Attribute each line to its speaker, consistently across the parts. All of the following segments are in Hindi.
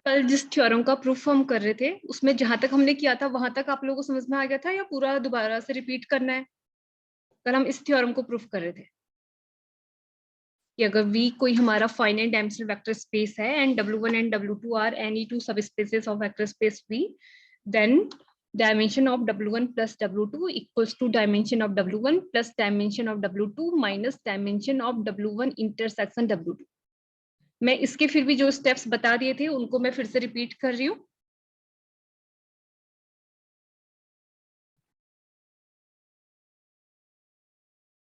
Speaker 1: कल जिस थ्योरम का प्रूफ हम कर रहे थे उसमें जहां तक हमने किया था वहां तक आप लोगों को समझ में आ गया था या पूरा दोबारा से रिपीट करना है? कल हम इस थ्योरम को प्रूफ कर रहे थे कि अगर V कोई हमारा फाइनाइट डायमेंशनल वेक्टर स्पेस है and W1 and W2 are any two subspaces of vector space V, then dimension of W1 plus W2 equals to dimension of W1 plus dimension of W2 minus dimension of W1 intersection W2। मैं इसके फिर भी जो स्टेप्स बता दिए थे उनको मैं फिर से रिपीट कर रही हूँ।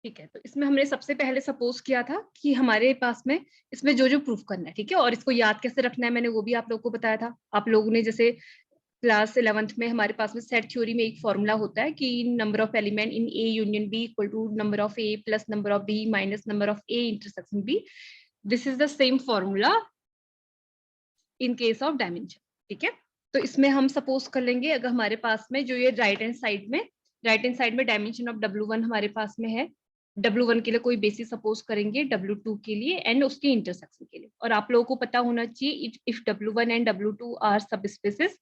Speaker 1: ठीक है, तो इसमें हमने सबसे पहले सपोज किया था कि हमारे पास में इसमें जो जो प्रूफ करना है, ठीक है, और इसको याद कैसे रखना है मैंने वो भी आप लोगों को बताया था। आप लोगों ने जैसे क्लास 11th में हमारे पास में सेट थ्योरी में एक फॉर्मूला होता है कि number of element in A union B equal to number of A plus number of B minus number of A intersection B. This is the same formula in case of dimension. ठीक है, तो इसमें हम सपोज कर लेंगे अगर हमारे पास में जो ये राइट हैंड साइड में डायमेंशन ऑफ W1 हमारे पास में है, W1 के लिए कोई बेसिस सपोज करेंगे W2 के लिए एंड उसके इंटरसेक्शन के लिए। और आप लोगों को पता होना चाहिए if W1 and W2 are subspaces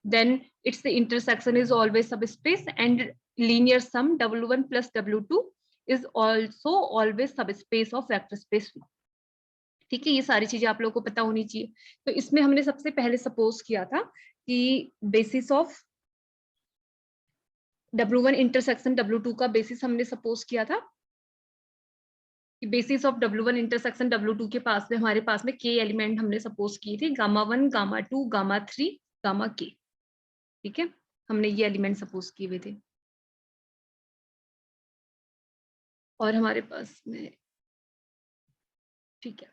Speaker 1: then its intersection is always subspace and linear sum W1 plus W2 is also always subspace of vector space V। ठीक है, ये सारी चीजें आप लोगों को पता होनी चाहिए। तो इसमें हमने सबसे पहले सपोज किया था कि basis of W1 intersection W2 का बेसिस हमने सपोज किया था कि basis of W1 intersection W2 के पास में हमारे पास में k एलिमेंट हमने सपोज किए थे, gamma 1 gamma 2 gamma 3 gamma k। ठीक है, हमने ये एलिमेंट सपोज किए हुए थे और हमारे पास में, ठीक है,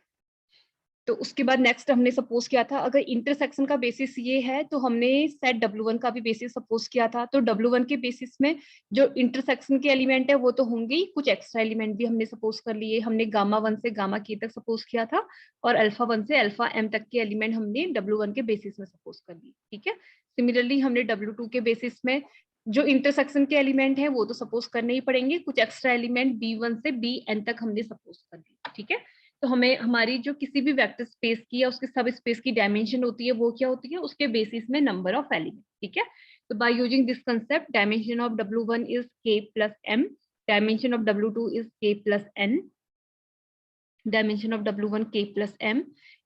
Speaker 1: तो उसके बाद नेक्स्ट हमने सपोज किया था अगर इंटरसेक्शन का बेसिस ये है तो हमने सेट W1 का भी बेसिस सपोज किया था। तो W1 के बेसिस में जो इंटरसेक्शन के एलिमेंट है वो तो होंगे ही, कुछ एक्स्ट्रा एलिमेंट भी हमने सपोज कर लिए। हमने गामा 1 से गामा k तक सपोज किया था और अल्फा 1 से अल्फा m तक के एलिमेंट हमने W1 के बेसिस में सपोज कर लिए। ठीक है, सिमिलरली हमने W2 के बेसिस में जो इंटरसेक्शन के एलिमेंट है वो तो सपोज करने ही पड़ेंगे, कुछ एक्स्ट्रा एलिमेंट B1 से Bn तक हमने सपोज कर दिए। ठीक है, तो हमें हमारी जो किसी भी वेक्टर स्पेस की या उसके सब स्पेस की डायमेंशन होती है वो क्या होती है, उसके बेसिस में नंबर ऑफ एलिमेंट। ठीक है, तो by using this concept dimension of W1 is k plus m, dimension of W2 is k plus n, dimension of W1 k plus m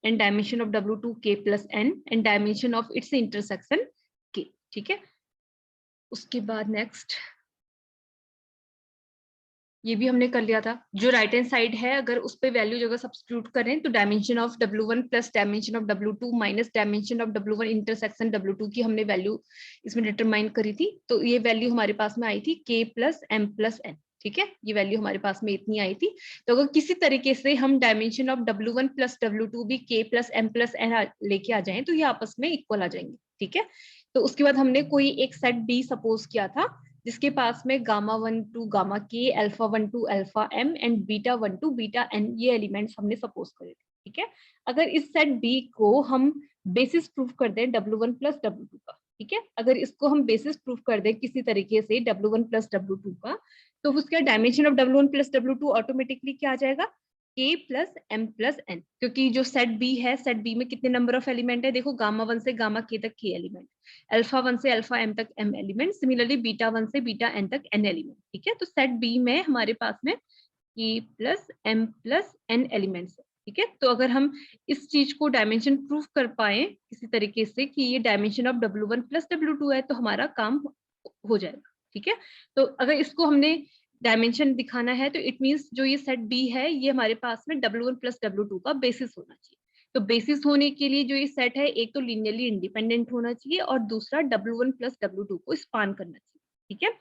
Speaker 1: and dimension of W2 k plus n and dimension of its intersection k। ठीक है, उसके बाद नेक्स्ट ये भी हमने कर लिया था। जो राइट हैंड साइड है अगर उस पे वैल्यू अगर सब्स्टिट्यूट करें तो dimension of W1 plus dimension of W2 minus dimension of W1 intersection W2 की हमने वैल्यू इसमें डिटरमाइन करी थी। तो ये वैल्यू हमारे पास में आई थी k plus m plus n। ठीक है, ये वैल्यू हमारे पास में इतनी आई थी। तो अगर किसी तरीके से हम dimension of W1 plus W2 भी k plus m plus n लेके आ जाएं तो ये आपस में इक्वल आ जाएंगे। ठीक है, तो उसके बाद हमने कोई एक सेट B सपोज किया था जिसके पास में gamma 1 to gamma k, alpha 1 to alpha m and beta 1 to beta n ये एलिमेंट्स हमने सपोज करे थे। ठीक है, अगर इस सेट B को हम बेसिस प्रूफ कर दें W1 प्लस W2 का, ठीक है, अगर इसको हम बेसिस प्रूफ कर दें किसी तरीके से W1 प्लस W2 का, तो उसका dimension of W1 plus W2 automatically क्या आ जाएगा, k plus m plus n। क्योंकि जो सेट B है, सेट B में कितने नंबर ऑफ एलिमेंट है, देखो गामा 1 से गामा k तक k एलिमेंट, अल्फा 1 से अल्फा m तक m एलिमेंट, सिमिलरली बीटा 1 से बीटा n तक n एलिमेंट। ठीक है, तो सेट B में हमारे पास में k plus m plus n elements है। ठीक है, तो अगर हम इस चीज को डायमेंशन प्रूफ कर पाए किसी तरीके से कि ये dimension of W1 plus W2 है तो हमारा काम हो जाएगा। ठीक है, तो अगर इसको हमने डायमेंशन दिखाना है तो इट मींस जो ये सेट B है ये हमारे पास में W1 प्लस W2 का बेसिस होना चाहिए। तो बेसिस होने के लिए जो ये सेट है एक तो लीनियरली इंडिपेंडेंट होना चाहिए और दूसरा W1 प्लस W2 को स्पान करना चाहिए। ठीक है,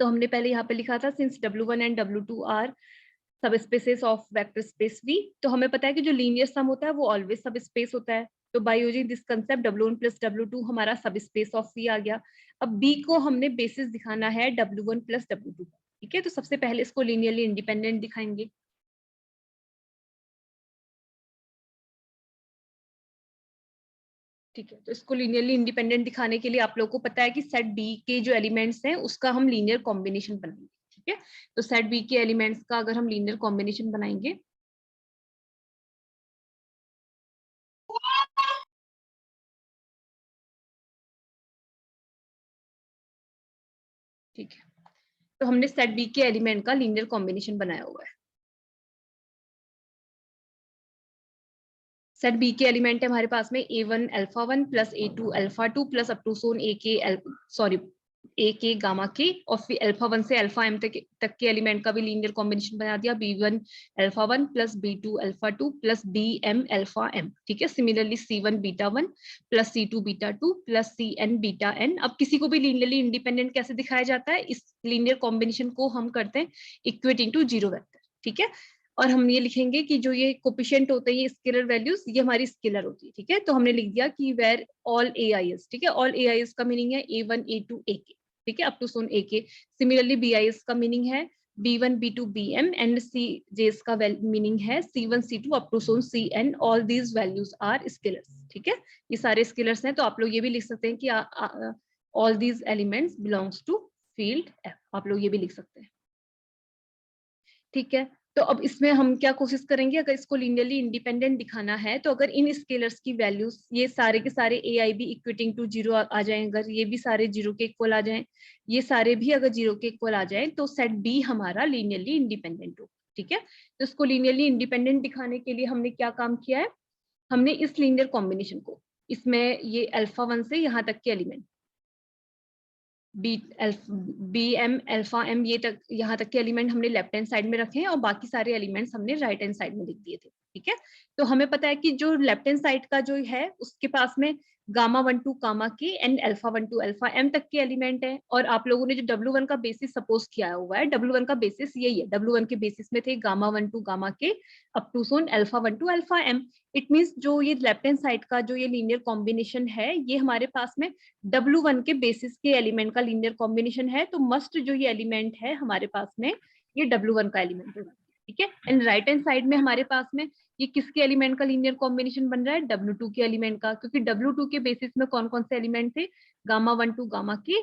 Speaker 1: तो हमने पहले यहाँ पे लिखा था since W1 and W2 are subspaces of vector space V, तो हमें पता है कि जो लीनियर सम होता है वो ऑलवेज सब स्पेस होता है। तो by using this concept W1 plus W2 हमारा सब स्पेस ऑफ V आ गया। अब B को हमने बेसिस दिखाना है W1 प्लस W2। ठीक है, तो सबसे पहले इसको लीनियरली इंडिपेंडेंट दिखाएंगे। ठीक है, तो इसको लीनियरली इंडिपेंडेंट दिखाने के लिए आप लोगों को पता है कि सेट B के जो एलिमेंट्स हैं उसका हम लीनियर कॉम्बिनेशन बनाएंगे। ठीक है, तो सेट B के एलिमेंट्स का अगर हम लीनियर कॉम्बिनेशन बनाएंगे ठीक है, तो हमने सेट बी के एलिमेंट का लीनियर कॉम्बिनेशन बनाया हुआ है। सेट बी के एलिमेंट है हमारे पास में A1 alpha 1 plus A2 alpha 2 plus up to so on A K gamma के, और फिर अल्फा 1 से अल्फा m तक के एलिमेंट का भी लीनियर कॉम्बिनेशन बना दिया, B1 alpha 1 plus B2 alpha 2 plus BM alpha m। ठीक है, similarly C1 beta 1 plus C2 beta 2 plus CN beta n। अब किसी को भी लीनियरली इंडिपेंडेंट कैसे दिखाया जाता है, इस लीनियर कॉम्बिनेशन को हम करते हैं इक्वेटिंग टू जीरो वेक्टर। ठीक है, और हम ये लिखेंगे कि जो ये कोफिशिएंट होते हैं, ये स्केलर वैल्यूज, ये हमारी स्केलर होती है। ठीक है, तो हमने लिख दिया कि where all A I S. ठीक है, ऑल ए आई एस का मीनिंग है A1 A2 AK। ठीक है, up to so on AK। Similarly B I S का मीनिंग है B1 B2 BM एंड सी जेस का मीनिंग है C1 C2 up to so on CN। All these values are scalars. ठीक है, ये सारे स्केलर्स हैं, तो आप लोग ये भी लिख सकते हैं कि all these elements belongs to field F। आप लोग ये भी लिख सकते हैं। ठीक है, तो अब इसमें हम क्या कोशिश करेंगे, अगर इसको लीनियरली इंडिपेंडेंट दिखाना है, तो अगर इन स्केलर्स की वैल्यूज ये सारे के सारे ए आई बी इक्वेटिंग टू जीरो आ जाएं, अगर ये भी सारे जीरो के इक्वल आ जाएं, ये सारे भी अगर जीरो के इक्वल आ जाएं, तो सेट बी हमारा लीनियरली इंडिपेंडेंट हो। ठीक है, तो इसको लीनियरली इंडिपेंडेंट दिखाने के लिए हमने क्या काम किया है, हमने इस लीनियर कॉम्बिनेशन को, इसमें ये अल्फा 1 से यहाँ तक के element B M alpha M, ये तक यहाँ तक के एलिमेंट हमने लेफ्ट हैंड साइड में रखे हैं, और बाकी सारे एलिमेंट्स हमने राइट हैंड साइड में लिख दिए थे। ठीक है, तो हमें पता है कि जो लेफ्ट हैंड साइड का जो है, उसके पास में gamma 1 to gamma K and alpha 1 to alpha M तक के एलिमेंट है। और आप लोगों ने जो W1 का बेसिस सपोज किया हुआ है, W1 का बेसिस यही है, W1 के बेसिस में थे gamma 1 to gamma K up to so on alpha 1 to alpha M. It means जो ये लेफ्ट हैंड साइड का जो ये लीनियर कॉम्बिनेशन है, ये हमारे पास में W1 के बेसिस के एलिमेंट का लीनियर कॉम्बिनेशन है, तो मस्ट जो ये एलिमेंट है हमारे पास में, ये W1 का एलिमेंट होगा। ठीक है, एंड राइट हैंड साइड में हमारे पास में ये किसके एलिमेंट का लीनियर कॉम्बिनेशन बन रहा है, W2 के एलिमेंट का, क्योंकि W2 के बेसिस में कौन कौन से एलिमेंट थे, gamma 1 to gamma K,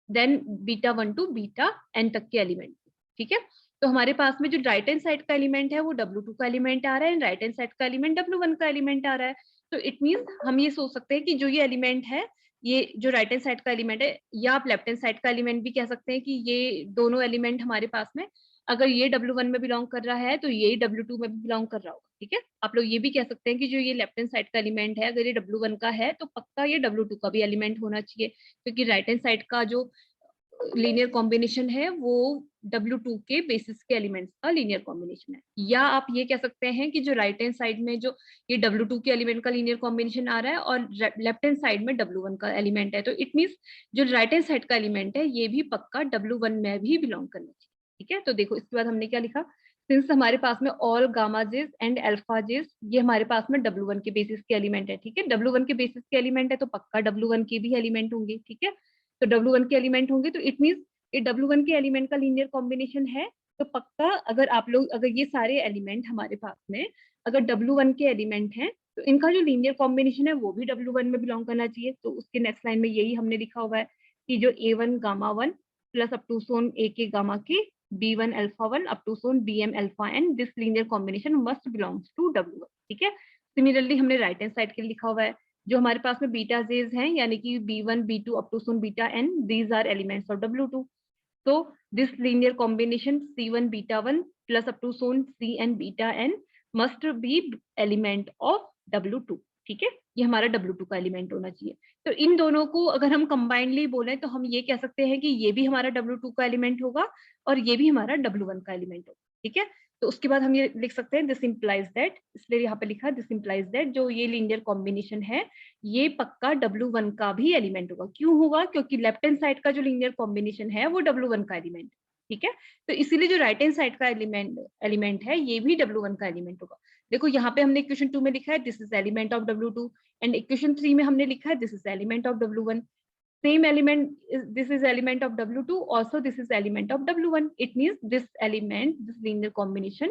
Speaker 1: then beta 1 to beta n तक के एलिमेंट। ठीक है, तो हमारे पास में जो राइट हैंड साइड का एलिमेंट है वो W2 का एलिमेंट आ रहा है, राइट हैंड साइड का एलिमेंट W1 का एलिमेंट आ रहा है। तो इट मीन्स हम ये सोच सकते हैं कि जो ये एलिमेंट है, ये जो राइट हैंड साइड का एलिमेंट है, या आप लेफ्ट हैंड साइड का एलिमेंट भी कह सकते हैं, कि ये दोनों एलिमेंट हमारे पास में, अगर ये W1 में बिलोंग कर रहा है, तो ये W2 में भी बिलोंग कर रहा होगा। ठीक है, आप लोग ये भी कह सकते हैं कि जो ये लेफ्ट हैंड साइड का एलिमेंट है, अगर ये W1 का है, तो पक्का ये W2 का भी एलिमेंट होना चाहिए, क्योंकि राइट हैंड साइड का जो लीनियर कॉम्बिनेशन है वो W2 के बेसिस के एलिमेंट्स का लीनियर कॉम्बिनेशन है। या आप ये कह सकते हैं कि जो राइट हैंड साइड में जो ये W2 के एलिमेंट का लीनियर कॉम्बिनेशन आ रहा है, और लेफ्ट हैंड साइड में W1 का एलिमेंट है, तो इट मीन्स जो राइट हैंड साइड का एलिमेंट है, ये भी पक्का W1 में भी बिलोंग करना चाहिए। ठीक है, तो देखो इसके बाद हमने क्या लिखा, सिंस हमारे पास में ऑल गामा जेस एंड अल्फा जेस, ये हमारे पास में W1 के बेसिस के एलिमेंट है। ठीक है, W1 के बेसिस के एलिमेंट है, तो पक्का W1 के भी एलिमेंट होंगे। ठीक है, तो W1 के एलिमेंट होंगे, तो इट मीन्स ये W1 के एलिमेंट का लीनियर कॉम्बिनेशन है, तो पक्का अगर आप लोग, अगर ये सारे एलिमेंट हमारे पास में अगर W1 के एलिमेंट हैं, तो इनका जो लीनियर कॉम्बिनेशन है वो भी W1 में बिलोंग करना चाहिए। तो उसके नेक्स्ट लाइन में यही हमने लिखा हुआ है कि जो A1 gamma 1 plus up to so on A K gamma K B1 alpha 1 up to so on BM alpha n, this linear combination must belongs to W1। ठीक है, सिमिलरली हमने राइट हैंड साइड के लिए लिखा हुआ है, जो हमारे पास में बीटा जेज हैं, यानी कि B1 B2 up to so on beta n, these are elements of W2। So this linear combination C1 beta 1 plus up to soon Cn beta n must be element of W2। ठीक है, ये हमारा W2 का एलिमेंट होना चाहिए। तो इन दोनों को अगर हम कंबाइनली बोले, तो हम ये कह सकते हैं कि ये भी हमारा W2 का एलिमेंट होगा, और ये भी हमारा W1 का एलिमेंट होगा। ठीक है, तो उसके बाद हम ये लिख सकते हैं दिस इंप्लाइज दैट, इसलिए यहाँ पे लिखा दिस इंप्लाइज दैट, जो ये लीनियर कॉम्बिनेशन है, ये पक्का W1 का भी एलिमेंट होगा। क्यों होगा, क्योंकि लेफ्ट हैंड साइड का जो लीनियर कॉम्बिनेशन है वो W1 का एलिमेंट है। ठीक है, तो इसीलिए जो राइट हैंड साइड का एलिमेंट है, ये भी W1 का एलिमेंट होगा। देखो यहाँ पे हमने इक्वेशन 2 में लिखा है this is element of W2, and equation 3 में हमने लिखा है this is element of W1। same element this is element of W2, also this is element of W1। it means this element, this linear combination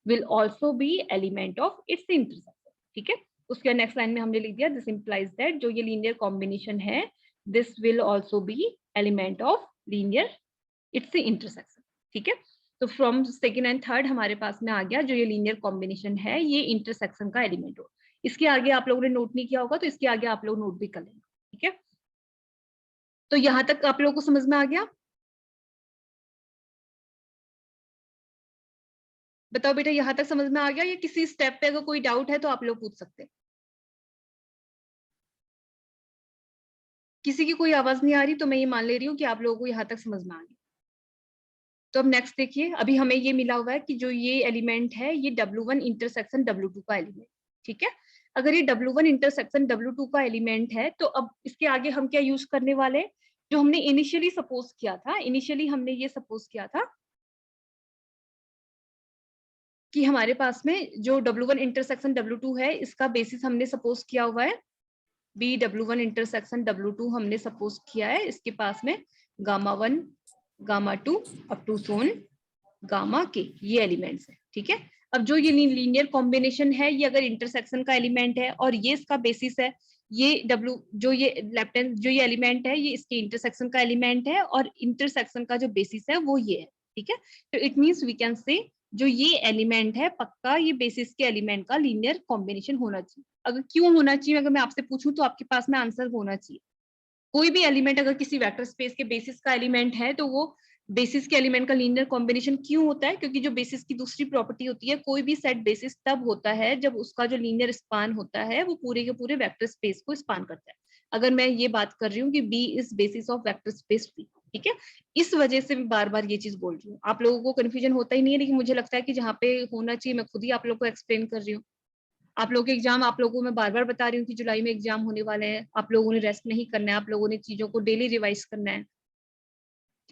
Speaker 1: will also be element of its intersection। ठीक है, उसके नेक्स्ट लाइन में हमने लिख दिया दिस implies that जो ये लीनियर कॉम्बिनेशन है, this will also be element of linear its intersection। ठीक है, तो फ्रॉम सेकेंड एंड थर्ड हमारे पास में आ गया जो ये लीनियर कॉम्बिनेशन है, ये इंटरसेक्शन का एलिमेंट हो। इसके आगे आप लोगों ने नोट नहीं किया होगा, तो इसके आगे आप लोग नोट भी कर लेंगे। ठीक है, तो यहां तक आप लोगों को समझ में आ गया। बताओ बेटा, यहाँ तक समझ में आ गया? या किसी स्टेप पे अगर कोई डाउट है तो आप लोग पूछ सकते हैं। किसी की कोई आवाज नहीं आ रही तो मैं ये मान ले रही हूँ कि आप लोगों को यहाँ तक समझ में आ गया। तो अब नेक्स्ट देखिए, अभी हमें ये मिला हुआ है कि जो ये एलिमेंट है ये W1 इंटरसेक्शन W2 का एलिमेंट, ठीक है। अगर ये W1 इंटरसेक्शन W2 का एलिमेंट है तो अब इसके आगे हम क्या यूज करने वाले हैं? जो हमने इनिशियली सपोज किया था, इनिशियली हमने ये सपोज किया था कि हमारे पास में जो W1 इंटरसेक्शन W2 है इसका बेसिस हमने सपोज किया हुआ है BW1 इंटरसेक्शन W2 हमने सपोज किया है, इसके पास में Γ1 Γ2 अप टू सोन गामा के ये एलिमेंट्स है, ठीक है। अब जो ये लीनियर कॉम्बिनेशन है ये अगर इंटरसेक्शन का एलिमेंट है और ये इसका बेसिस है, ये W जो ये लेफ्ट हैंड जो ये एलिमेंट है ये इसके इंटरसेक्शन का एलिमेंट है और इंटरसेक्शन का जो बेसिस है वो ये है, ठीक है। तो इट मींस वी कैन से जो ये एलिमेंट है पक्का ये बेसिस के एलिमेंट का लीनियर कॉम्बिनेशन होना चाहिए। अगर क्यों होना चाहिए अगर मैं आपसे पूछूं तो आपके पास में आंसर होना चाहिए। कोई भी एलिमेंट अगर किसी वेक्टर स्पेस के बेसिस का एलिमेंट है तो वो बेसिस के एलिमेंट का लीनियर कॉम्बिनेशन क्यों होता है? क्योंकि जो बेसिस की दूसरी प्रॉपर्टी होती है, कोई भी सेट बेसिस तब होता है जब उसका जो लीनियर स्पान होता है वो पूरे के पूरे वेक्टर स्पेस को स्पान करता है। अगर मैं ये बात कर रही हूँ कि B is basis of vector space B, ठीक है। इस वजह से मैं बार बार ये चीज बोल रही हूँ। आप लोगों को कंफ्यूजन होता ही नहीं है, लेकिन मुझे लगता है कि जहाँ पे होना चाहिए मैं खुद ही आप लोग को एक्सप्लेन कर रही हूँ। आप लोगों के एग्जाम, आप लोगों को मैं बार बार बता रही हूँ कि जुलाई में एग्जाम होने वाले हैं, आप लोगों ने रेस्ट नहीं करना है, आप लोगों ने चीजों को डेली रिवाइज करना है,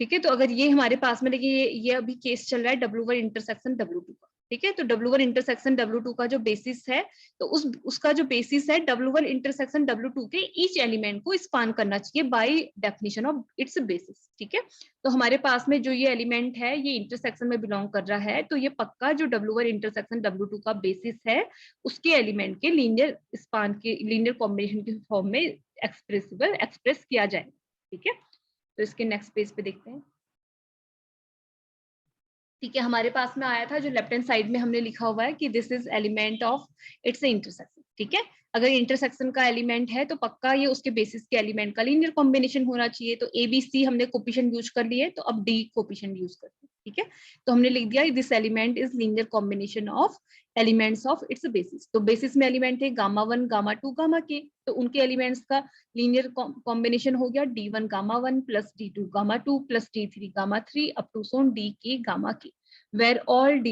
Speaker 1: ठीक है। तो अगर ये हमारे पास में देखिए ये अभी केस चल रहा है W1 इंटरसेक्शन W2 का, ठीक है। तो W1 इंटरसेक्शन W2 का जो बेसिस है तो उसका जो बेसिस है W1 इंटरसेक्शन W2 के ईच एलिमेंट को स्पान करना चाहिए bye definition of its basis, ठीक है। तो हमारे पास में जो ये एलिमेंट है ये इंटरसेक्शन में बिलोंग कर रहा है, तो ये पक्का जो W1 इंटरसेक्शन W2 का बेसिस है उसके एलिमेंट के लीनियर स्पान के लीनियर कॉम्बिनेशन के फॉर्म में एक्सप्रेस किया जाएगा, ठीक है। तो इसके नेक्स्ट पेज पे देखते हैं, ठीक है। हमारे पास में आया था जो लेफ्ट हैंड साइड में हमने लिखा हुआ है कि this is element of its intersection, ठीक है। अगर इंटरसेक्शन का एलिमेंट है तो पक्का ये उसके बेसिस के एलिमेंट का लीनियर कॉम्बिनेशन होना चाहिए। तो ABC हमने कोफिशिएंट यूज कर लिए, तो अब D कोफिशिएंट यूज करते हैं, ठीक है। तो हमने लिख दिया this element is linear combination of elements of its basis. तो बेसिस में एलिमेंट है Γ1 Γ2 Γk, तो उनके एलिमेंट्स का लीनियर कॉम्बिनेशन हो गया D1 Γ1 plus D2 Γ2 plus D3 Γ3 up to so on Dk Γk, where all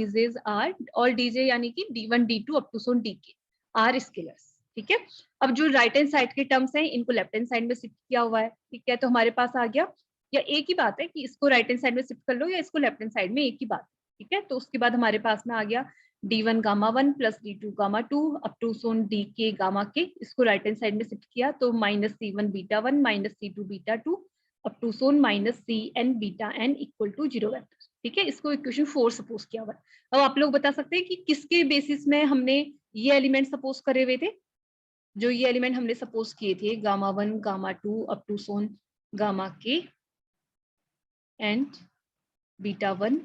Speaker 1: dj यानी कि D1 D2 up to so on Dk are scalars, ठीक है। अब जो राइट हैंड साइड के टर्म्स हैं इनको लेफ्ट हैंड साइड में शिफ्ट किया हुआ है, ठीक है। तो हमारे पास आ गया, या एक ही बात है कि इसको राइट हैंड साइड में शिफ्ट कर लो या इसको लेफ्ट हैंड साइड में, एक ही बात, ठीक है। तो उसके बाद हमारे पास में आ गया D1 Γ1 plus D2 Γ2 up to so on Dk Γk, इसको राइट हैंड साइड में शिफ्ट किया तो minus C1 β1 minus C2 β2 up to so on minus Cn βn equal to 0 vector, ठीक है। इसको इक्वेशन 4 सपोज किया हुआ है। अब आप लोग बता सकते हैं कि किसके बेसिस में हमने ये एलिमेंट सपोज करे हुए थे? जो ये एलिमेंट हमने सपोज किए थे Γ1 Γ2 up to so on Γk and β1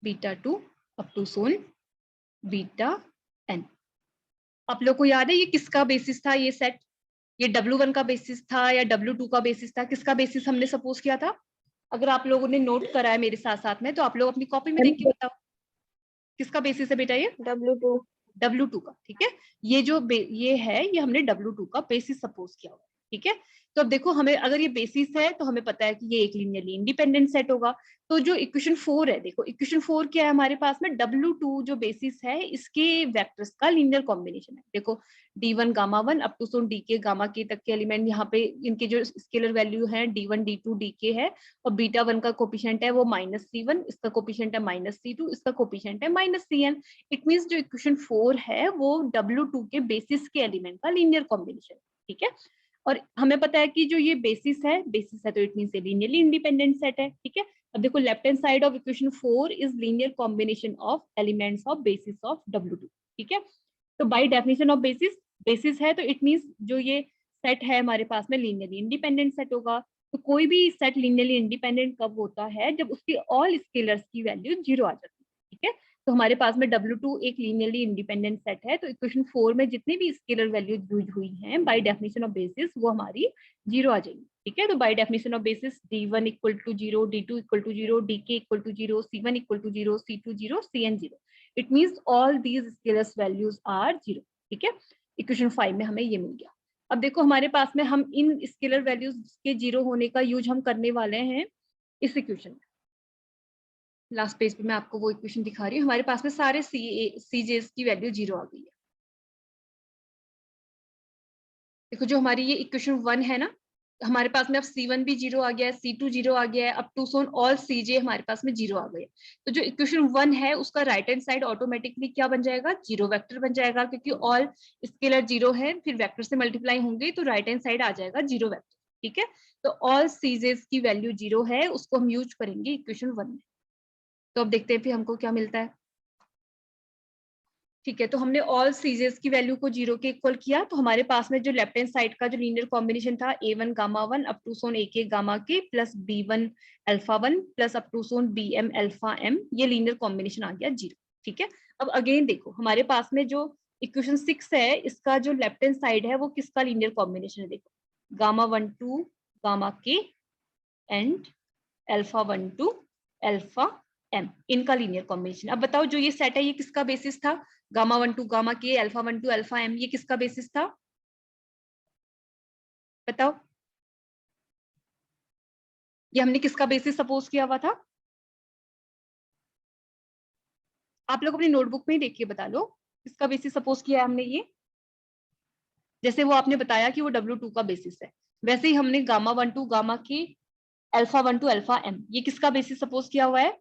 Speaker 1: β2 up to so on βn। आप लोग को याद है ये किसका बेसिस था? ये सेट ये W1 का बेसिस था या W2 का बेसिस था? किसका बेसिस हमने सपोज किया था? अगर आप लोगों ने नोट करा है मेरे साथ साथ में तो आप लोग अपनी कॉपी में देख के बताओ किसका बेसिस है बेटा? ये W2 का, ठीक है। ये जो ये है ये हमने W2 का बेसिस सपोज किया हुआ है, ठीक है। तो अब देखो हमें अगर ये बेसिस है तो हमें पता है कि ये एक लीनियरली इंडिपेंडेंट सेट होगा। तो जो इक्वेशन 4 है, देखो इक्वेशन 4 क्या है हमारे पास में? W2 जो बेसिस है इसके वेक्टर्स का लीनियर कॉम्बिनेशन है। देखो D1 Γ1 up to so on Dk Γk तक के एलिमेंट, यहाँ पे इनके जो स्केलर वैल्यू है D1 D2 Dk है, और β1 का कोफिशिएंट है वो माइनस C1, इसका कोफिशिएंट है माइनस C2, इसका कोफिशिएंट है माइनस Cn। इट मींस जो इक्वेशन 4 है वो W2 के बेसिस के एलिमेंट का लीनियर कॉम्बिनेशन, ठीक है। और हमें पता है कि जो ये बेसिस है तो इट मींस ये लीनियरली इंडिपेंडेंट सेट है, ठीक है। अब देखो left hand side of equation 4 is linear combination of elements of basis of W2, ठीक है। तो बाय डेफिनेशन ऑफ बेसिस है तो इट मींस जो ये सेट है हमारे पास में लीनियरली इंडिपेंडेंट सेट होगा। तो कोई भी सेट लीनियरली इंडिपेंडेंट कब होता है? जब उसकी ऑल स्केलर्स की वैल्यू 0 आ जाती है, ठीक है। तो हमारे पास में W2 एक लीनियरली इंडिपेंडेंट सेट है, तो इक्वेशन 4 में जितनी भी स्केलर वैल्यू यूज हुई हैं बाय डेफिनेशन ऑफ बेसिस वो हमारी 0 आ जाएगी, ठीक है। तो by definition of basis D1 equal to 0, D2 equal to 0, DK equal to 0, C1 equal to 0, C2 0, Cn 0. It means all these scalars values are 0. ठीक है, इक्वेशन 5 में हमें ये मिल गया। अब देखो हमारे पास में हम इन स्केलर वैल्यूज के 0 होने का यूज हम करने वाले हैं इस इक्वेशन में। लास्ट पेज पे मैं आपको वो इक्वेशन दिखा रही हूँ। हमारे पास में सारे सीजेस की वैल्यू 0 आ गई है। देखो जो हमारी ये इक्वेशन 1 है ना, हमारे पास में अब C1 भी 0 आ गया है, C2 0 आ गया है, अब टू सोन ऑल CJ हमारे पास में 0 आ गए। तो जो इक्वेशन 1 है उसका राइट हैंड साइड ऑटोमेटिकली क्या बन जाएगा, 0 वेक्टर बन जाएगा, क्योंकि ऑल स्केलर 0 है, फिर वेक्टर से मल्टीप्लाई होंगे तो राइट हैंड साइड आ जाएगा 0 वेक्टर। ठीक है, तो ऑल सीजेस की वैल्यू 0 है, उसको हम यूज करेंगे इक्वेशन 1 में। तो अब देखते हैं फिर हमको क्या मिलता है। ठीक है, तो हमने ऑल सीजेस की वैल्यू को 0 के इक्वल किया, तो हमारे पास में जो लेफ्ट हैंड साइड का जो लीनियर कॉम्बिनेशन था A1 gamma 1 up to so on AK gamma K plus B1 alpha 1 plus up to so on BM alpha M, ये लीनियर कॉम्बिनेशन आ गया 0। ठीक है, अब अगेन देखो हमारे पास में जो इक्वेशन 6 है, इसका जो लेफ्ट हैंड साइड है वो किसका लीनियर कॉम्बिनेशन है, देखो gamma 1 to gamma K and alpha 1 to alpha M, इनका लीनियर कॉम्बिनेशन। अब बताओ जो ये सेट है ये किसका बेसिस था, गामा 1 टू गामा के अल्फा 1 टू अल्फा M, ये किसका बेसिस था बताओ, ये हमने किसका बेसिस सपोज किया हुआ था, आप लोग अपनी नोटबुक में ही देखिए बता लो किसका बेसिस सपोज किया है हमने। ये जैसे वो आपने बताया कि वो W2 का बेसिस है, वैसे ही हमने गामा 1 टू गामा के अल्फा 1 टू अल्फा M, ये किसका बेसिस सपोज किया हुआ है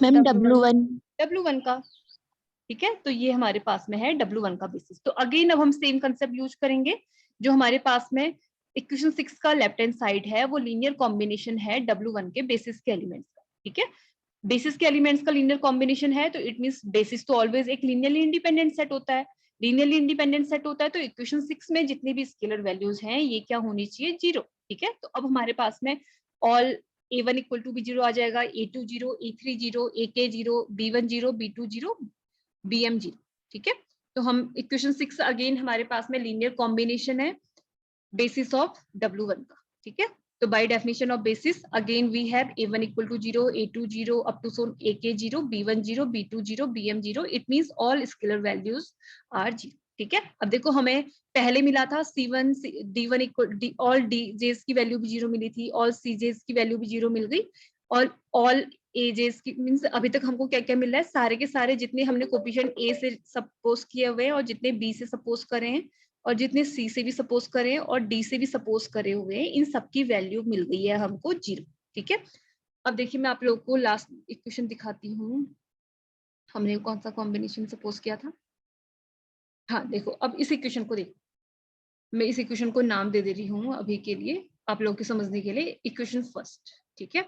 Speaker 2: मैम W1
Speaker 1: W1 का। ठीक है, तो ये हमारे पास में है W1 का बेसिस। तो अगेन अब हम सेम कंसेप्ट यूज करेंगे, जो हमारे पास में इक्वेशन 6 का लेफ्ट हैंड साइड है वो लीनियर कॉम्बिनेशन है W1 के बेसिस के एलिमेंट्स का। ठीक है, बेसिस के एलिमेंट्स का लीनियर कॉम्बिनेशन है, तो इट मींस बेसिस तो ऑलवेज एक लीनियरली इंडिपेंडेंट सेट होता है। लीनियरली इंडिपेंडेंट सेट होता है तो इक्वेशन 6 में जितनी भी स्केलर वैल्यूज हैं ये क्या होनी चाहिए, 0। ठीक है, तो अब हमारे पास में ऑल A1 इक्वल टू भी 0 आ जाएगा, A2 0, A3 0, AK 0, B1 0, B2 0, BM 0। ठीक है, तो हम इक्वेशन 6 अगेन हमारे पास में लीनियर कॉम्बिनेशन है बेसिस ऑफ W1 का। ठीक है, तो by definition of basis again we have A1 equal to 0, A2 0, up to so on AK 0, B1 0, B2 0, BM 0, it means all scalar values are 0। ठीक है, अब देखो हमें पहले मिला था C1 D1 equal all DJs की वैल्यू भी 0 मिली थी, ऑल CJs की वैल्यू भी 0 मिल गई, और ऑल एजेस की मींस अभी तक हमको क्या क्या मिल रहा है, सारे के सारे जितने हमने कोफिशिएंट A से सपोज किए हुए हैं और जितने B से सपोज करे हैं और जितने C से भी सपोज करे हैं और D से भी सपोज करे हुए हैं, इन सबकी वैल्यू मिल गई है हमको 0। ठीक है, अब देखिए मैं आप लोगों को लास्ट इक्वेशन दिखाती हूँ, हमने कौन सा कॉम्बिनेशन सपोज किया था। हाँ देखो, अब इस इक्वेशन को देखो, मैं इस इक्वेशन को नाम दे रही हूँ अभी के लिए आप लोगों के समझने के लिए, इक्वेशन फर्स्ट। ठीक है,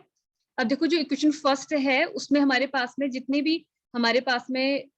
Speaker 1: अब देखो जो इक्वेशन फर्स्ट है उसमें हमारे पास में जितने भी हमारे पास में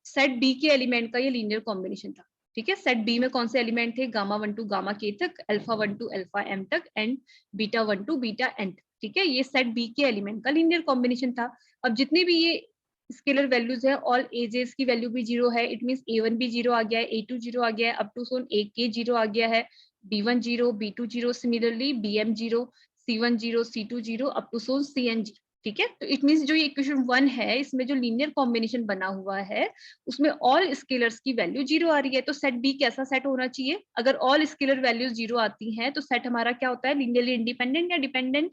Speaker 1: सेट बी के एलिमेंट का ये लीनियर कॉम्बिनेशन था। ठीक है, सेट बी में कौन से एलिमेंट थे, गामा 1 टू गामा के तक, अल्फा 1 टू अल्फा M तक and beta 1 to beta N तक। ठीक है, ये सेट बी के एलिमेंट का लीनियर कॉम्बिनेशन था। अब जितने भी ये स्केलर वैल्यूज है ऑल एजेस की वैल्यू भी 0 है, इट मींस A1 भी 0 आ गया है, A2 0 आ गया है, अप टू सोन AK 0 आ गया है, B1 0, B2 0, similarly BM 0, C1 0, C2 0, up to so on CN 0। ठीक है, तो इट मींस जो ये इक्वेशन 1 है इसमें जो लीनियर कॉम्बिनेशन बना हुआ है उसमें ऑल स्केलर्स की वैल्यू 0 आ रही है। तो सेट बी कैसा सेट होना चाहिए, अगर ऑल स्केलर वैल्यूज 0 आती हैं तो सेट हमारा क्या होता है, लीनियरली इंडिपेंडेंट या डिपेंडेंट,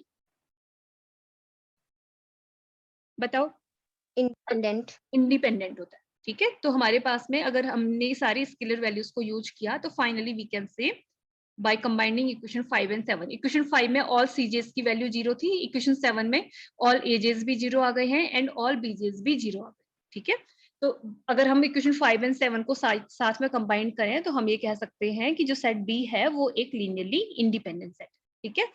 Speaker 1: बताओ।
Speaker 2: इंडिपेंडेंट
Speaker 1: इंडिपेंडेंट होता है। ठीक है, तो हमारे पास में अगर हमने सारी स्केलर वैल्यूज को यूज किया तो finally we can say by combining equation 5 and 7, equation 5 में ऑल सीजेस की वैल्यू 0 थी, इक्वेशन 7 में ऑल एजेस भी 0 आ गए हैं एंड ऑल बीजेस भी 0 आ गए। ठीक है, तो अगर हम इक्वेशन 5 एंड 7 को साथ में कंबाइन करें तो हम ये कह सकते हैं कि जो सेट बी है वो एक लीनियरली इंडिपेंडेंट सेट। ठीक है,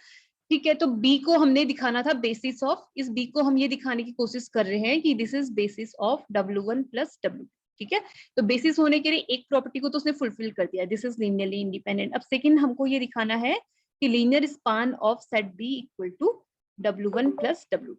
Speaker 1: ठीक है, तो बी को हमने दिखाना था बेसिस ऑफ, इस बी को हम ये दिखाने की कोशिश कर रहे हैं कि this is basis of W1 plus W। ठीक है, तो बेसिस होने के लिए एक प्रॉपर्टी को तो उसने फुलफिल कर दिया, दिस इज लीनियरली इंडिपेंडेंट। अब सेकंड हमको ये दिखाना है कि linear span of set B equal to W1 plus W2।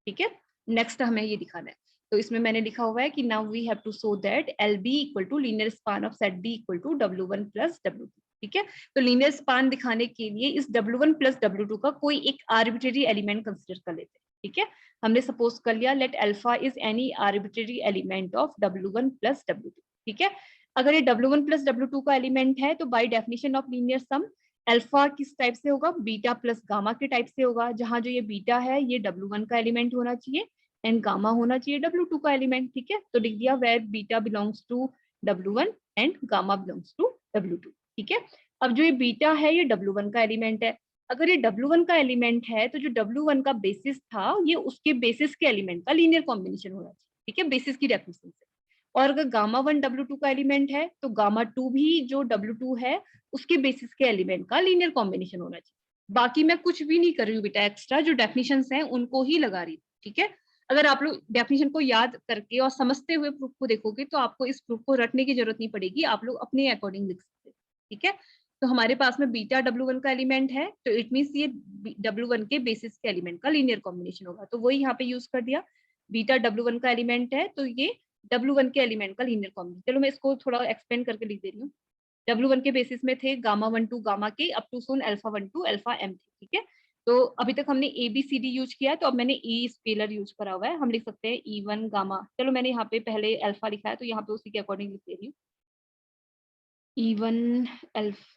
Speaker 1: ठीक है, नेक्स्ट हमें ये दिखाना है, तो इसमें मैंने लिखा हुआ है कि now we have to show that LB equal to linear span of set B equal to W1 plus W2। ठीक है। तो लीनियर स्पान दिखाने के लिए इस W1 प्लस W2 का कोई एक आर्बिट्रेरी एलिमेंट कंसिडर कर लेते हैं, ठीक है। हमने सपोज कर लिया let alpha is any arbitrary element of W1 plus W2, ठीक है। अगर ये W1 प्लस W2 का एलिमेंट है तो by definition of linear sum alpha किस टाइप से होगा, बीटा प्लस गामा के टाइप से होगा, जहां जो ये बीटा है ये W1 का एलिमेंट होना चाहिए एंड गामा होना चाहिए W2 का एलिमेंट, ठीक है। तो लिख दिया where beta belongs to W1 and gamma belongs to W2, ठीक है। अब जो ये बीटा है ये W1 का एलिमेंट है, अगर ये W1 का एलिमेंट है तो जो W1 का बेसिस था ये उसके बेसिस के एलिमेंट का लीनियर कॉम्बिनेशन होना चाहिए, ठीक है, बेसिस की डेफिनेशन से। और अगर गामा 1 W2 का एलिमेंट है तो गामा 2 भी जो W2 है उसके बेसिस के एलिमेंट का लीनियर कॉम्बिनेशन होना चाहिए। बाकी मैं कुछ भी नहीं कर रही हूँ बेटा, एक्स्ट्रा जो डेफिनेशंस हैं उनको ही लगा रही हूँ, ठीक है। अगर आप लोग डेफिनेशन को याद करके और समझते हुए प्रूफ को देखोगे तो आपको इस प्रूफ को रटने की जरूरत नहीं पड़ेगी, आप लोग अपने अकॉर्डिंग लिख सकते हैं, ठीक है। तो हमारे पास में बीटा W1 का एलिमेंट है तो इट मीन्स ये W1 के बेसिस के एलिमेंट का लीनियर कॉम्बिनेशन होगा, तो वही यहाँ पे यूज कर दिया। बीटा W1 का एलिमेंट है तो ये W1 के एलिमेंट का लीनियर कॉम्बिनेशन। चलो मैं इसको थोड़ा एक्सपेंड करके लिख दे रही हूँ। W1 के बेसिस में थे gamma 1 to gamma K up to so on alpha 1 to alpha m थे, ठीक है। तो अभी तक हमने ABCD यूज किया है, तो अब मैंने E स्केलर यूज करा हुआ है, हम लिख सकते हैं E1 गामा। चलो मैंने यहाँ पे पहले अल्फा लिखा है तो यहाँ पे उसी के अकॉर्डिंग लिख दे रही हूँ E1 अल्फा।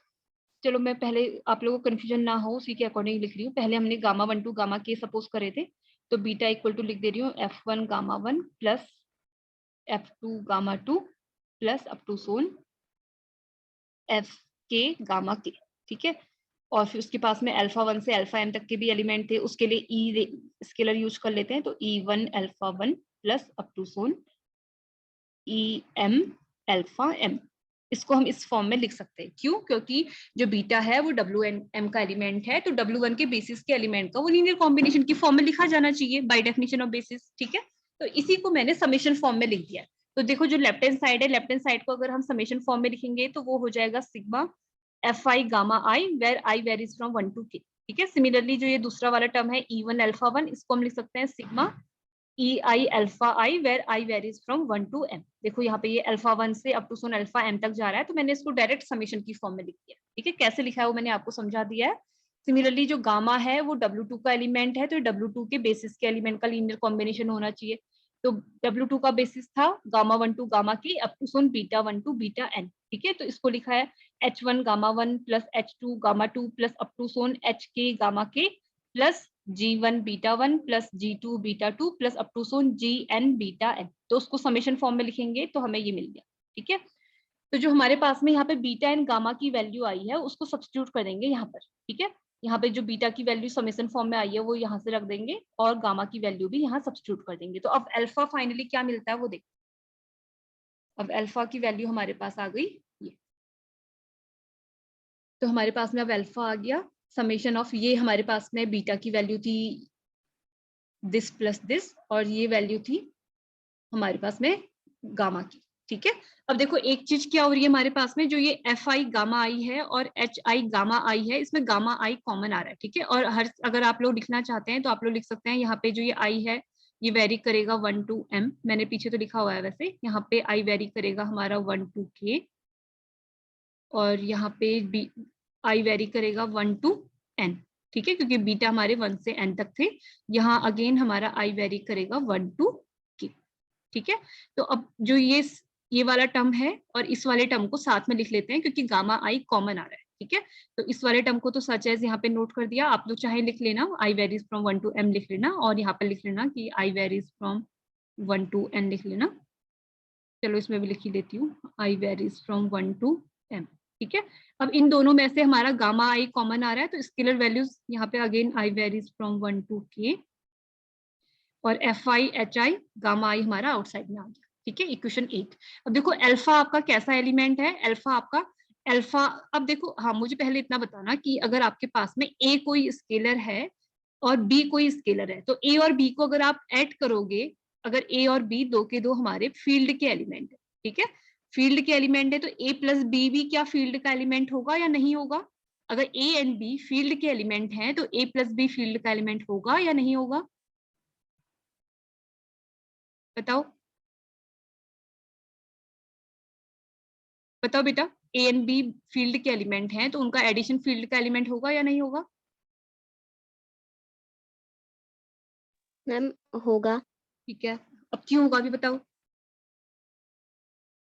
Speaker 1: चलो मैं पहले आप लोगों को कंफ्यूजन ना हो उसी के अकॉर्डिंग लिख रही हूँ। पहले हमने गामा 1 टू गामा के सपोज करे थे, तो बीटा इक्वल टू लिख दे रही हूँ F1 gamma 1 plus F2 gamma 2 plus up to so on F K gamma K, ठीक है। और फिर उसके पास में अल्फा 1 से अल्फा m तक के भी एलिमेंट थे, उसके लिए E स्केलर यूज कर लेते हैं, तो E1 alpha 1 plus up to so on EM alpha m। इसको हम इस फॉर्म में लिख सकते हैं, क्यों? क्योंकि जो बीटा है वो WM का एलिमेंट है, तो W1 के बेसिस के एलिमेंट का वो लीनियर कॉम्बिनेशन की फॉर्म में लिखा जाना चाहिए बाय डेफिनेशन ऑफ बेसिस, ठीक है। तो इसी को मैंने समेशन फॉर्म में लिख दिया। तो देखो जो लेफ्ट हैंड साइड है, लेफ्ट हैंड साइड को अगर हम समेशन फॉर्म में लिखेंगे तो वो हो जाएगा sigma Fi gamma I where I varies from 1 to k, ठीक है। सिमिलरली जो ये दूसरा वाला टर्म है E1 अल्फा 1, इसको हम लिख सकते हैं sigma EI alpha I where I varies from 1 to m। देखो यहाँ पे ये अल्फा 1 से up to so on alpha m तक जा रहा है, तो मैंने इसको डायरेक्ट समेशन की फॉर्म में लिख दिया, ठीक है। कैसे लिखा है वो मैंने आपको समझा दिया है। सिमिलरली जो गामा है वो W2 का एलिमेंट है, तो W2 के बेसिस के एलिमेंट का लीनियर कॉम्बिनेशन होना चाहिए। तो W2 का बेसिस था gamma 1 to gamma K up to so on beta 1 to beta n, ठीक है। तो इसको लिखा है H1 gamma 1 plus H2 gamma 2 plus up to so on HK gamma K plus G1 beta 1 plus G2 beta 2 plus up to so on GN beta n। तो उसको समेशन फॉर्म में लिखेंगे तो हमें ये मिल गया, ठीक है। तो जो हमारे पास में यहाँ पे बीटा एंड गामा की वैल्यू आई है उसको सब्स्टिट्यूट कर देंगे यहाँ पर, ठीक है। यहाँ पे जो बीटा की वैल्यू समेशन फॉर्म में आई है वो यहाँ से रख देंगे और गामा की वैल्यू भी यहाँ सब्स्टिट्यूट कर देंगे। तो अब अल्फा फाइनली क्या मिलता है वो देखो। अब अल्फा की वैल्यू हमारे पास आ गई ये, तो हमारे पास में अब अल्फा आ गया समेशन ऑफ, ये हमारे पास में बीटा की वैल्यू थी दिस प्लस दिस और ये वैल्यू थी हमारे पास में गामा की, ठीक है। अब देखो एक चीज क्या हो रही है हमारे पास में, जो ये एफ आई गामा आई है और एच आई गामा आई है, इसमें गामा आई कॉमन आ रहा है, ठीक है। और हर अगर आप लोग लिखना चाहते हैं तो आप लोग लिख सकते हैं यहाँ पे जो ये आई है ये वेरी करेगा 1 to m, मैंने पीछे तो लिखा हुआ है वैसे, यहाँ पे आई वेरी करेगा हमारा 1 to k और यहाँ पे बी आई वेरी करेगा 1 to n, ठीक है, क्योंकि बीटा हमारे 1 से n तक थे। यहाँ अगेन हमारा आई वेरी करेगा 1 to k, ठीक है। तो अब जो ये वाला टर्म है और इस वाले टर्म को साथ में लिख लेते हैं क्योंकि गामा आई कॉमन आ रहा है, ठीक है। तो इस वाले टर्म को तो सच एज यहाँ पे नोट कर दिया, आप लोग चाहे लिख लेना आई वेरीज फ्रॉम 1 to m लिख लेना और यहाँ पे लिख लेना कि आई वेरीज फ्रॉम 1 to n लिख लेना। चलो इसमें भी लिख ही लेती हूँ आई वेरीज फ्रॉम 1 to m, ठीक है। अब इन दोनों में से हमारा गामा आई कॉमन आ रहा है तो स्केलर वैल्यूज यहाँ पे again I varies from 1 to k और F I H I gamma आई हमारा आउटसाइड में आ गया, ठीक है। इक्वेशन 8। अब देखो अल्फा आपका कैसा एलिमेंट है, अल्फा आपका अल्फा, अब देखो हाँ मुझे पहले इतना बताना कि अगर आपके पास में ए कोई स्केलर है और बी कोई स्केलर है तो ए और बी को अगर आप ऐड करोगे, अगर ए और बी दो के दो हमारे फील्ड के एलिमेंट है, ठीक है, फील्ड के एलिमेंट है, तो ए प्लस बी भी क्या फील्ड का एलिमेंट होगा या नहीं होगा? अगर ए एंड बी फील्ड के एलिमेंट हैं तो ए प्लस बी फील्ड का एलिमेंट होगा या नहीं होगा? बताओ बताओ बेटा। ए एंड बी फील्ड के एलिमेंट हैं, तो उनका एडिशन फील्ड का एलिमेंट होगा या नहीं होगा?
Speaker 2: मैम होगा।
Speaker 1: ठीक है, अब क्यों होगा अभी बताओ?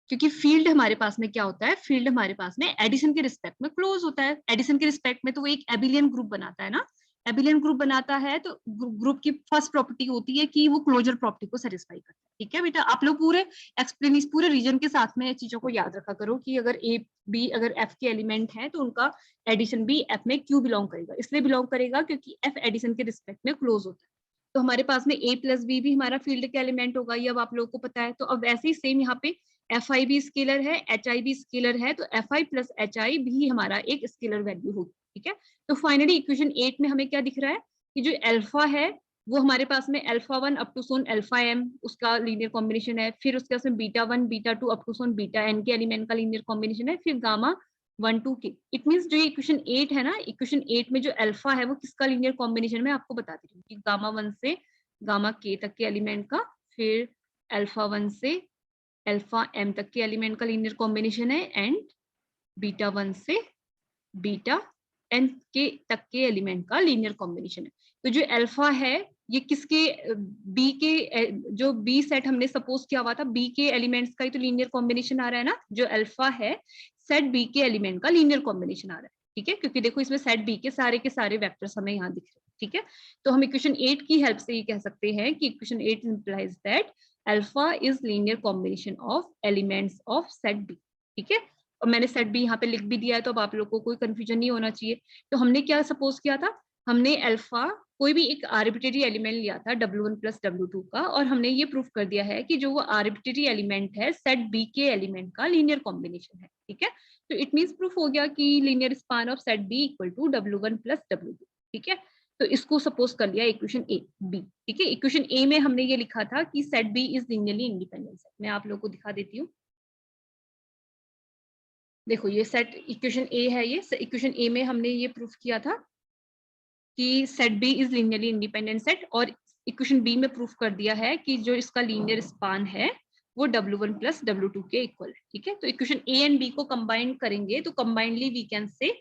Speaker 1: क्योंकि फील्ड हमारे पास में क्या होता है, फील्ड हमारे पास में एडिशन के रिस्पेक्ट में क्लोज होता है। एडिशन के रिस्पेक्ट में तो वो एक एबिलियन ग्रुप बनाता है ना, एबिलियन ग्रुप बनाता है, तो ग्रुप की फर्स्ट प्रॉपर्टी होती है कि वो क्लोजर प्रॉपर्टी को सेटिस्फाई करता है। ठीक है बेटा, आप लोग पूरे एक्सप्लेन पूरे रीजन के साथ में चीजों को याद रखा करो कि अगर ए बी अगर एफ के एलिमेंट है तो उनका एडिशन भी एफ में क्यों बिलोंग करेगा, इसलिए बिलोंग करेगा क्योंकि एफ एडिशन के रिस्पेक्ट में क्लोज होता है। तो हमारे पास में a प्लस बी भी हमारा फील्ड के एलिमेंट होगा, ये अब आप लोगों को पता है। तो अब वैसे ही सेम यहाँ पे एफ आई भी स्केलर है, एच आई भी स्केलर है, तो F I plus H I भी हमारा एक स्केलर वैल्यू होगी। ठीक है, तो फाइनली इक्वेशन 8 में हमें क्या दिख रहा है कि जो अल्फा है वो हमारे पास में alpha 1 up to so on alpha m उसका लीनियर कॉम्बिनेशन है, फिर उसके पास में beta 1 beta 2 up to so on beta n के एलिमेंट का लीनियर कॉम्बिनेशन है, फिर गामा 1 2 के। इट मींस जो इक्वेशन 8 है ना, इक्वेशन 8 में जो अल्फा है वो किसका लीनियर कॉम्बिनेशन में आपको बता दे रही हूँ कि गामा 1 से गामा k तक के एलिमेंट का, फिर अल्फा 1 से अल्फा m तक के एलिमेंट का लीनियर कॉम्बिनेशन है, एंड बीटा 1 से बीटा n के तक के एलिमेंट का लीनियर कॉम्बिनेशन है। तो जो अल्फा है ये किसके बी के जो बी सेट हमने सपोज किया हुआ था, बी के एलिमेंट्स का ही तो लीनियर कॉम्बिनेशन आ रहा है ना, जो अल्फा है सेट बी के एलिमेंट का लीनियर कॉम्बिनेशन आ रहा है। ठीक है, क्योंकि देखो इसमें सेट बी के सारे वेक्टर्स हमें यहाँ दिख रहे हैं। ठीक है, तो हम इक्वेशन 8 की हेल्प से ये कह सकते हैं कि equation 8 implies that alpha is linear combination of elements of set B. ठीक है, और मैंने सेट बी यहाँ पे लिख भी दिया है, तो अब आप लोग को कोई कंफ्यूजन नहीं होना चाहिए। तो हमने क्या सपोज किया था, हमने अल्फा कोई भी एक आर्बिट्रेरी एलिमेंट लिया था W1 प्लस W2 का, और हमने ये प्रूफ कर दिया है कि जो वो आर्बिट्रेरी एलिमेंट है सेट बी के एलिमेंट का लीनियर कॉम्बिनेशन है। ठीक है, तो इट मींस प्रूफ हो गया कि linear span of set B equal to W1 plus W2। ठीक है, तो इसको सपोज कर लिया इक्वेशन ए बी। ठीक है, इक्वेशन ए में हमने ये लिखा था कि set B is linearly independent set. मैं आप लोगों को दिखा देती हूँ, देखो ये सेट इक्वेशन ए है, ये इक्वेशन ए में हमने ये प्रूफ किया था कि set B is linearly independent set, और इक्वेशन बी में प्रूफ कर दिया है कि जो इसका लीनियर स्पान है वो W1 प्लस W2 के इक्वल है। ठीक है, तो इक्वेशन ए एंड बी को कंबाइन करेंगे तो combinely we can say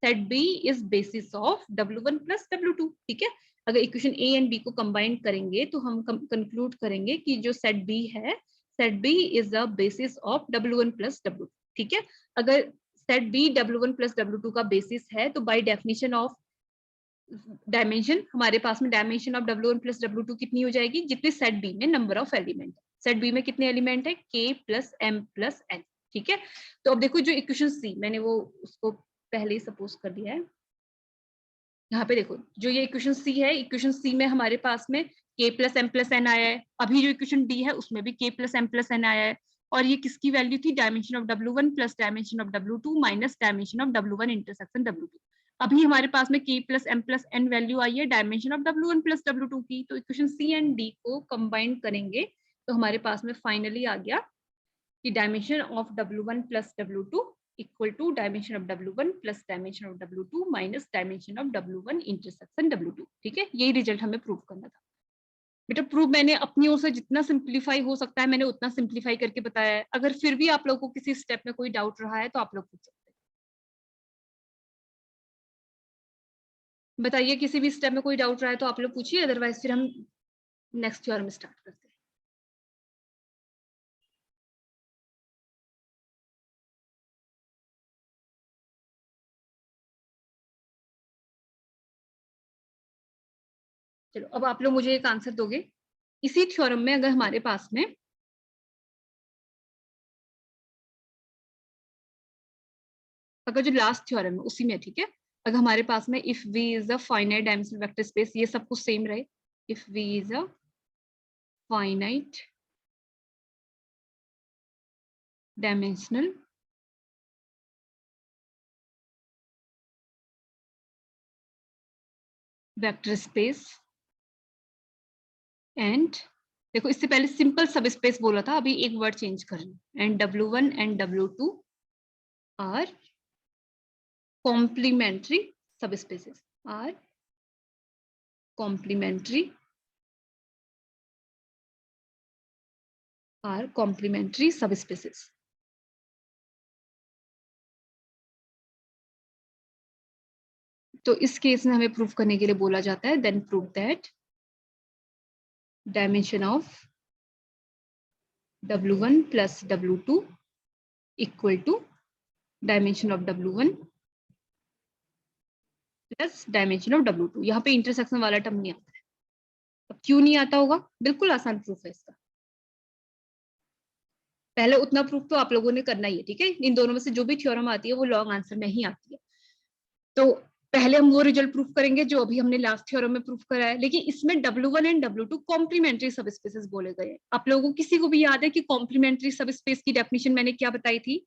Speaker 1: set B is basis of W1 plus W2। ठीक है, अगर इक्वेशन ए एंड बी को कंबाइन करेंगे तो हम कंक्लूड करेंगे कि जो सेट बी है, set B is the basis of W1 plus W2। ठीक है, अगर set B W1 plus W2 का बेसिस है तो बाय डेफिनेशन ऑफ डायमेंशन हमारे पास में dimension of W1 plus W2 कितनी हो जाएगी, जितने सेट बी में number of element, set B में कितने एलिमेंट है K plus M plus N। ठीक है, तो अब देखो जो इक्वेशन सी मैंने वो उसको पहले ही सपोज कर दिया है, यहाँ पे देखो जो ये इक्वेशन सी है, इक्वेशन सी में हमारे पास में K plus M plus N आया है, अभी जो इक्वेशन डी है उसमें भी K plus M plus N आया है, और ये किसकी वैल्यू थी, dimension of W1 plus dimension of W2 minus dimension of W1 intersection W2। अभी हमारे पास में K plus M plus N value आई है dimension of W1 plus W2 की, तो इक्वेशन सी एंड डी को कंबाइन करेंगे तो हमारे पास में फाइनली आ गया कि dimension of W1 plus W2 equal to dimension of W1 plus dimension of W2 minus dimension of W1 intersection W2। ठीक है, यही रिजल्ट हमें प्रूव करना था। बेटा प्रूफ मैंने अपनी ओर से जितना सिंप्लीफाई हो सकता है मैंने उतना सिंप्लीफाई करके बताया है। अगर फिर भी आप लोगों को किसी स्टेप में कोई डाउट रहा है तो आप लोग पूछ सकते हैं, बताइए किसी भी स्टेप में कोई डाउट रहा है तो आप लोग पूछिए, अदरवाइज फिर हम नेक्स्ट थ्योरम स्टार्ट करते हैं। चलो अब आप लोग मुझे एक आंसर दोगे, इसी थ्योरम में अगर हमारे पास में अगर जो लास्ट थ्योरम है उसी में, ठीक है, अगर हमारे पास में if V is a finite dimensional vector space, ये सब कुछ सेम रहे, if V is a finite dimensional vector space and, देखो इससे पहले सिंपल सब स्पेस बोला था, अभी एक वर्ड चेंज कर रही हूँ, and W1 and W2 are complementary sub spaces, are complementary sub spaces. तो इस केस में हमें प्रूफ करने के लिए बोला जाता है then prove that dimension of W1 plus W2 equal to dimension of W1 plus dimension of W2। यहाँ पे इंटरसेक्शन वाला टर्म नहीं आता है। अब क्यों नहीं आता होगा? बिल्कुल आसान प्रूफ है इसका। पहले उतना प्रूफ तो आप लोगों ने करना ही है, ठीक है। इन दोनों में से जो भी थ्योरम आती है वो लॉन्ग आंसर में ही आती है। तो पहले हम वो रिजल्ट प्रूफ करेंगे जो अभी हमने लास्ट थ्योरम में प्रूफ करा है, लेकिन इसमें W1 and W2 complementary sub spaces बोले गए हैं। आप लोगों को किसी को भी याद है कि कॉम्प्लीमेंट्री सब स्पेस की डेफिनेशन मैंने क्या बताई थी?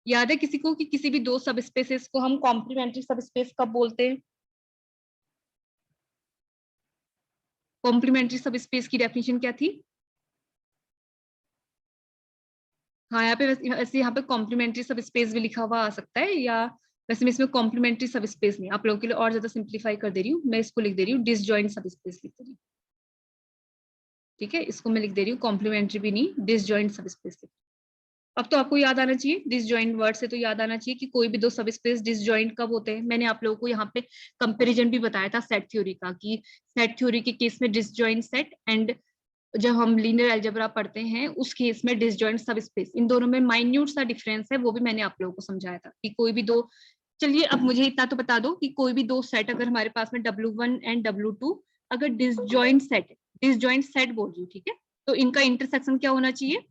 Speaker 1: याद है किसी को कि किसी भी दो सब स्पेसेस को हम कॉम्प्लीमेंट्री सब स्पेस कब बोलते हैं? कॉम्प्लीमेंट्री सब स्पेस की डेफिनेशन क्या थी? हाँ, यहाँ पे वैसे यहाँ पे कॉम्प्लीमेंट्री सब स्पेस भी लिखा हुआ आ सकता है, या वैसे मैं इसमें कॉम्प्लीमेंट्री सब स्पेस नहीं, आप लोगों के लिए और ज्यादा सिंप्लीफाई कर दे रही हूँ, मैं इसको लिख दे रही हूँ डिसजॉइंट सब स्पेस लिख दे रही हूँ, ठीक है। इसको मैं लिख दे रही हूँ कॉम्प्लीमेंट्री भी नहीं, डिसजॉइंट सब स्पेस। अब तो आपको याद आना चाहिए, डिसजॉइंट वर्ड से तो याद आना चाहिए कि कोई भी दो सब स्पेस डिसजॉइंट कब होते हैं। मैंने आप लोगों को यहाँ पे कंपैरिजन भी बताया था सेट थ्योरी का, कि सेट थ्योरी के केस में डिसजॉइंट सेट एंड जब हम लीनियर अलजेब्रा पढ़ते हैं उस केस में डिसजॉइंट सब स्पेस, इन दोनों में माइन्यूट सा डिफरेंस है, वो भी मैंने आप लोगों को समझाया था कि कोई भी दो, चलिए अब मुझे इतना तो बता दो कि कोई भी दो सेट अगर हमारे पास में W1 एंड W2 अगर डिसजॉइंट सेट है, डिसजॉइंट सेट बोल रही हूँ, ठीक है, तो इनका इंटरसेक्शन क्या होना चाहिए?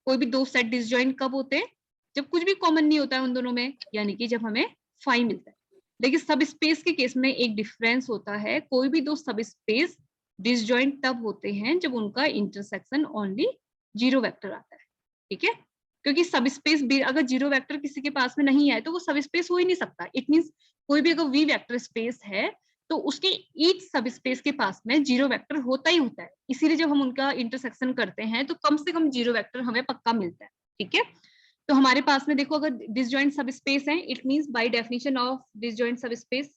Speaker 1: कोई भी दो सेट डिसजॉइंट कब होते हैं? जब कुछ भी कॉमन नहीं होता है उन दोनों में, यानी कि जब हमें फाई मिलता है। लेकिन सब स्पेस के केस में एक डिफरेंस होता है, कोई भी दो सब स्पेस डिसजॉइंट तब होते हैं जब उनका इंटरसेक्शन ओनली जीरो वेक्टर आता है, ठीक है। क्योंकि सब स्पेस अगर जीरो वेक्टर किसी के पास में नहीं है तो वो सब स्पेस हो ही नहीं सकता। इट मींस कोई भी अगर वी वेक्टर स्पेस है तो उसके ईच सब स्पेस के पास में जीरो वेक्टर होता ही होता है। इसीलिए जब हम उनका इंटरसेक्शन करते हैं तो कम से कम जीरो वेक्टर हमें पक्का मिलता है, ठीक है। तो हमारे पास में देखो अगर डिसजॉइंट सब स्पेस है, it means by definition of disjoint sub space,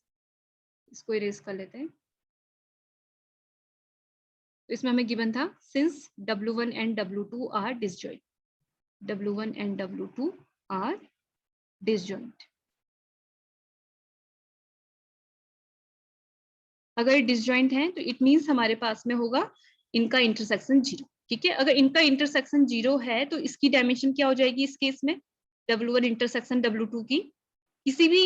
Speaker 1: इसको इरेज कर लेते हैं। तो इसमें हमें गिवन था since W1 and W2 are disjoint, W1 and W2 are disjoint. अगर डिसजॉइंट है तो इट मींस हमारे पास में होगा इनका इंटरसेक्शन जीरो, ठीक है। अगर इनका इंटरसेक्शन जीरो है तो इसकी डायमेंशन क्या हो जाएगी इस केस में? W1 इंटरसेक्शन W2 की किसी भी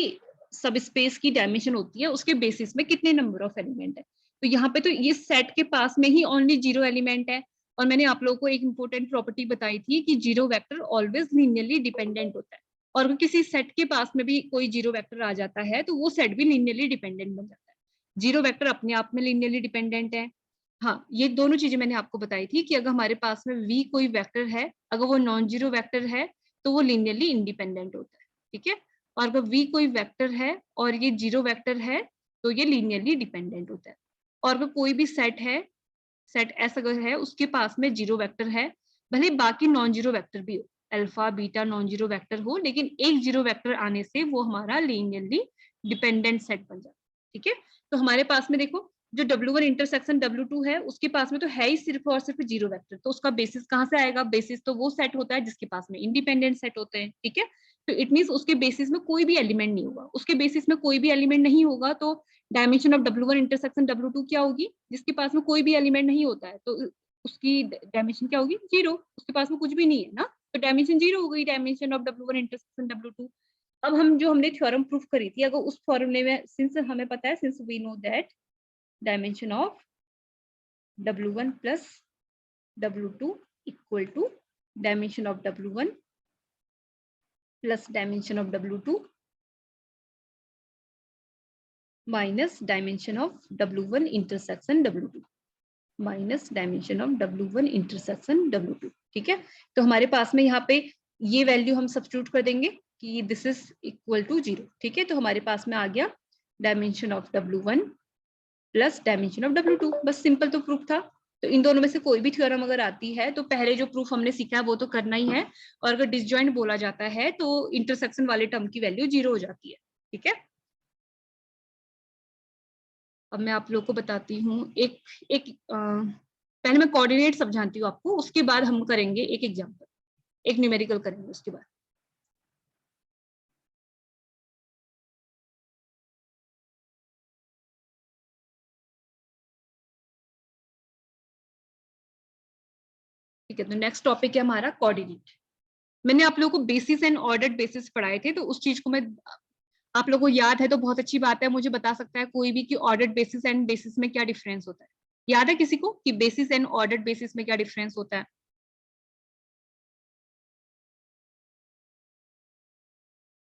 Speaker 1: सब स्पेस की डायमेंशन होती है उसके बेसिस में कितने नंबर ऑफ एलिमेंट है। तो यहाँ पे तो ये सेट के पास में ही ओनली जीरो एलिमेंट है, और मैंने आप लोगों को एक इंपॉर्टेंट प्रॉपर्टी बताई थी कि zero vector always linearly dependent होता है, और अगर किसी सेट के पास में भी कोई जीरो वेक्टर आ जाता है तो वो सेट भी लीनियरली डिपेंडेंट बन जाता है। जीरो वेक्टर अपने आप में लीनियरली डिपेंडेंट है। हाँ, ये दोनों चीजें मैंने आपको बताई थी कि अगर हमारे पास में वी कोई वेक्टर है, अगर वो नॉन जीरो वेक्टर है तो वो लीनियरली इंडिपेंडेंट होता है, ठीक है। और अगर वी कोई वेक्टर है और ये जीरो वेक्टर है तो ये लीनियरली डिपेंडेंट होता है। और अगर कोई भी सेट है, सेट एस अगर है उसके पास में जीरो वेक्टर है, भले बाकी नॉन जीरो वेक्टर भी हो, alpha beta non zero vector हो, लेकिन एक जीरो वेक्टर आने से वो हमारा लीनियरली डिपेंडेंट सेट बन जाता है, ठीक है। तो हमारे पास में देखो जो W1 इंटरसेक्शन W2 है उसके पास में तो है ही सिर्फ और सिर्फ जीरो वेक्टर, तो उसका बेसिस कहाँ से आएगा? बेसिस तो वो सेट होता है जिसके पास में इंडिपेंडेंट सेट होते हैं, ठीक है। तो इट मींस उसके बेसिस में कोई भी एलिमेंट नहीं होगा, उसके बेसिस में कोई भी एलिमेंट नहीं होगा तो dimension of W1 intersection W2 क्या होगी? जिसके पास में कोई भी एलिमेंट नहीं होता है तो उसकी डायमेंशन क्या होगी? जीरो, उसके पास में कुछ भी नहीं है ना, तो डायमेंशन जीरो हो गई, dimension of W1 intersection W2। अब हम जो हमने थ्योरम प्रूफ करी थी, अगर उस फॉर्मूले में सिंस हमें पता है, since we know that dimension of W1 plus W2 equal to dimension of W1 plus dimension of W2 minus dimension of W1 intersection W2 minus dimension of W1 intersection W2, ठीक है। तो हमारे पास में यहाँ पे ये वैल्यू हम सब्स्टिट्यूट कर देंगे कि this is equal to zero, ठीक है। तो हमारे पास में आ गया dimension of W1 plus dimension of W2, बस सिंपल तो प्रूफ था। तो इन दोनों में से कोई भी थ्योरम अगर आती है तो पहले जो प्रूफ हमने सीखा है वो तो करना ही है, और अगर डिसजॉइंट बोला जाता है तो इंटरसेक्शन वाले टर्म की वैल्यू जीरो हो जाती है, ठीक है। अब मैं आप लोग को बताती हूँ एक एक पहले मैं कोऑर्डिनेट समझाती हूँ आपको, उसके बाद हम करेंगे एक एग्जांपल, एक न्यूमेरिकल करेंगे उसके बाद। ठीक है, तो नेक्स्ट टॉपिक है हमारा कोऑर्डिनेट। मैंने आप लोगों को बेसिस एंड ऑर्डर्ड बेसिस पढ़ाए थे, तो उस चीज को मैं, आप लोगों को याद है तो बहुत अच्छी बात है, मुझे बता सकता है कोई भी कि ऑर्डर्ड बेसिस एंड बेसिस में क्या डिफरेंस होता है? याद है किसी को कि बेसिस एंड ऑर्डर्ड बेसिस में क्या डिफरेंस होता है?